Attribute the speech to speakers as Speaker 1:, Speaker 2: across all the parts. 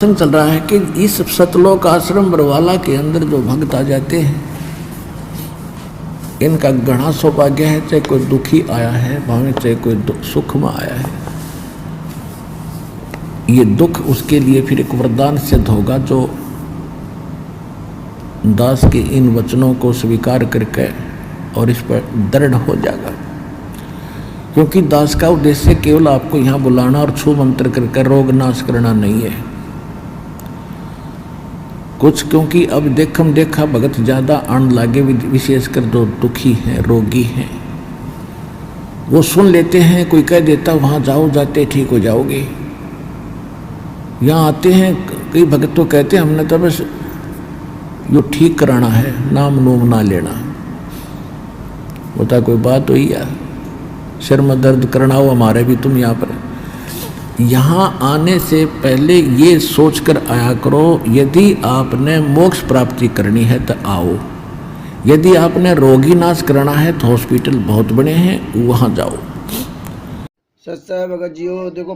Speaker 1: चल रहा है कि इस सतलोक आश्रम बरवाला के अंदर जो भक्त आ जाते हैं इनका घना सौभाग्य है। चाहे कोई दुखी आया है, भावे चाहे कोई सुख में आया है, ये दुख उसके लिए फिर एक वरदान सिद्ध होगा जो दास के इन वचनों को स्वीकार करके और इस पर दृढ़ हो जाएगा। क्योंकि दास का उद्देश्य केवल आपको यहाँ बुलाना और छू मंत्र करके रोग नाश करना नहीं है कुछ, क्योंकि अब देखम देखा भगत ज्यादा आन लागे, विशेषकर जो दुखी हैं, रोगी हैं, वो सुन लेते हैं। कोई कह देता वहां जाओ, जाते ठीक हो जाओगे। यहाँ आते हैं कई भगत तो कहते हैं हमने तो बस यो ठीक कराना है, नाम नोम ना लेना। होता कोई बात हुई यार, सिर में दर्द करना हो हमारे भी, तुम यहाँ पर यहाँ आने से पहले ये सोचकर आया करो, यदि आपने मोक्ष प्राप्ति करनी है तो आओ, यदि आपने रोगी नाश कराना है तो हॉस्पिटल बहुत बड़े हैं, वहां जाओ।
Speaker 2: सच्चा भगत जियो देखो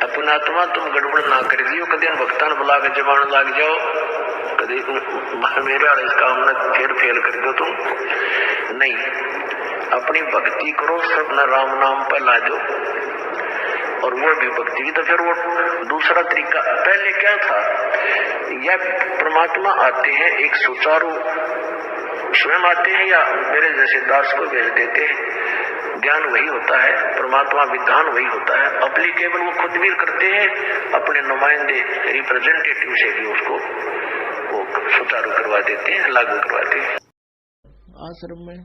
Speaker 1: अपना आत्मा तुम गड़बड़ ना कर दियो, कदे भक्तान बुला के जमान लग जाओ, कदे मेरे वाले इस काम में फिर फेल कर दो तुम नहीं। अपनी भक्ति करो, सब न राम नाम पर ला दो, और वो भी भक्ति। तो फिर वो दूसरा तरीका, पहले क्या था, या परमात्मा आते हैं एक सुचारू स्वयं आते हैं, या मेरे जैसे दास को भेज देते हैं। ज्ञान वही होता है, परमात्मा विधान वही होता है। अप्लीकेबल वो खुद भी करते हैं, अपने नुमाइंदे रिप्रेजेंटेटिव से भी उसको वो सुचारू करवा देते हैं, लागू करवाते हैं। आश्रम में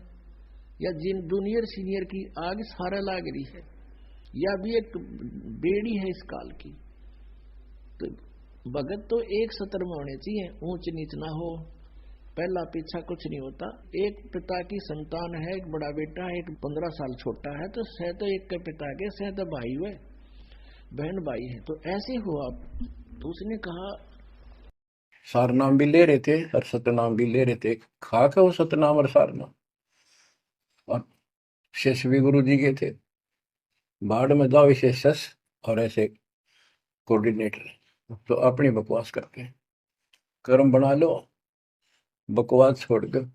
Speaker 1: या जिन जूनियर सीनियर की आग सारा लाग रही है, या भी एक बेड़ी है इस काल की, तो भगत तो एक सतर में होने चाहिए, ऊंच नीच ना हो, पहला पीछा कुछ नहीं होता। एक पिता की संतान है, एक बड़ा बेटा है, एक 15 साल छोटा है, तो सह तो एक के पिता के, सह तो भाई हुए, बहन भाई है, तो ऐसे हुआ। तो उसने कहा
Speaker 3: सारनाम भी ले रहे थे और सतनाम भी ले रहे थे, खा के वो सतनाम और सारनाम। और शिष्य भी गुरु जी के थे, बाढ़ में जाओ विशेष और ऐसे कोऑर्डिनेटर, तो अपनी बकवास करके कर्म बना लो, बकवास छोड़ कर।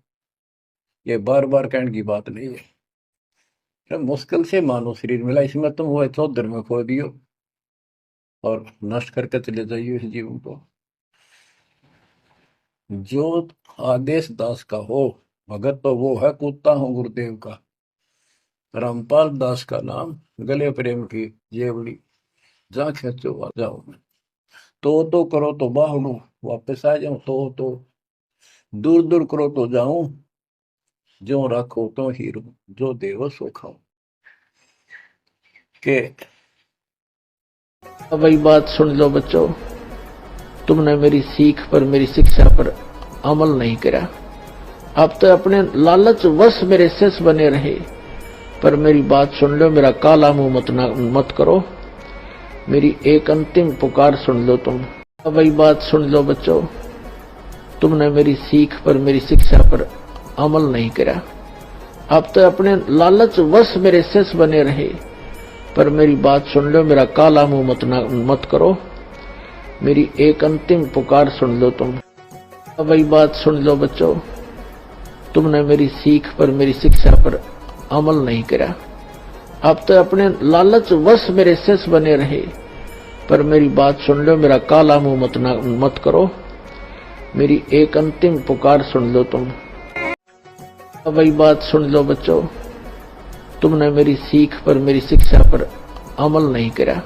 Speaker 3: ये बार बार कहने की बात नहीं है, तो मुश्किल से मानो शरीर मिला, इसमें तुम वो चौधर में खो दियो और नष्ट करके चले जाइए इस जीवन को। जो आदेश दास का हो, भगत तो वो है, कूदता हूँ गुरुदेव का। रामपाल दास का नाम, गले प्रेम की जेवड़ी, जा खेचो आ जाओ मैं, तो करो तो बाहड़ू, वापस आ जाऊं तो दूर दूर करो तो जाऊं, जो रखो तो हीरो, जो देव सो खाओ। के
Speaker 1: वही बात सुन लो बच्चों, तुमने मेरी सीख पर, मेरी शिक्षा पर अमल नहीं करा, अब तो अपने लालच वश मेरे शिष्य बने रहे। पर मेरी बात सुन लो, मेरा काला मुंह मत करो, मेरी एक अंतिम पुकार सुन लो तुम। वही बात सुन लो बच्चों, तुमने मेरी सीख पर, मेरी शिक्षा पर अमल नहीं करा, अब तो अपने लालच वश मेरे शिष्य बने रहे। पर मेरी बात सुन लो, मेरा काला मुंह मत करो, मेरी एक अंतिम पुकार सुन लो तुम। वही बात सुन लो बच्चों, तुमने मेरी सीख पर, मेरी शिक्षा पर अमल नहीं करा, अब तो अपने लालच वश मेरे शिष्य बने रहे। पर मेरी बात सुन लो, मेरा काला मुंह मत करो, मेरी एक अंतिम पुकार सुन लो तुम। वही बात सुन लो बच्चों, तुमने मेरी सीख पर, मेरी शिक्षा पर अमल नहीं करा,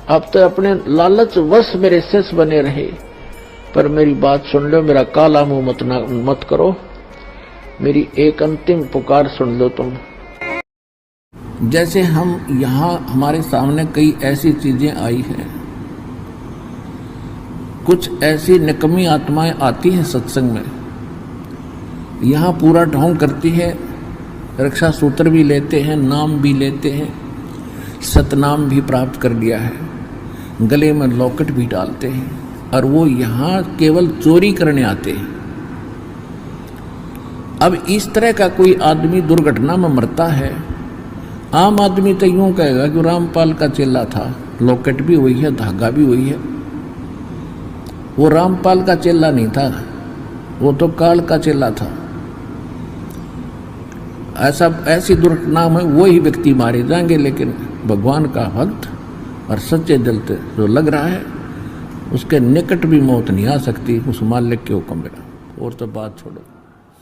Speaker 1: अब तो अपने लालच वश मेरे शिष्य बने रहे। पर मेरी बात सुन लो, मेरा काला मुंह मत करो, मेरी एक अंतिम पुकार सुन लो तुम। जैसे हम यहाँ हमारे सामने कई ऐसी चीजें आई हैं, कुछ ऐसी निकम्मी आत्माएं आती हैं सत्संग में, यहाँ पूरा ढोंग करती है, रक्षा सूत्र भी लेते हैं, नाम भी लेते हैं, सतनाम भी प्राप्त कर लिया है, गले में लॉकेट भी डालते हैं, और वो यहाँ केवल चोरी करने आते हैं। अब इस तरह का कोई आदमी दुर्घटना में मरता है, आम आदमी तो यूं कहेगा कि रामपाल का चेला था, लॉकेट भी वही है, धागा भी वही है, वो रामपाल का चेला नहीं था, वो तो काल का चेला था। ऐसी दुर्घटना में वही व्यक्ति मारे जाएंगे, लेकिन भगवान का भक्त और सच्चे दिल से जो लग रहा है उसके निकट भी मौत नहीं आ सकती उस मालिक के हुक्म बिना। और तो बात छोड़ो।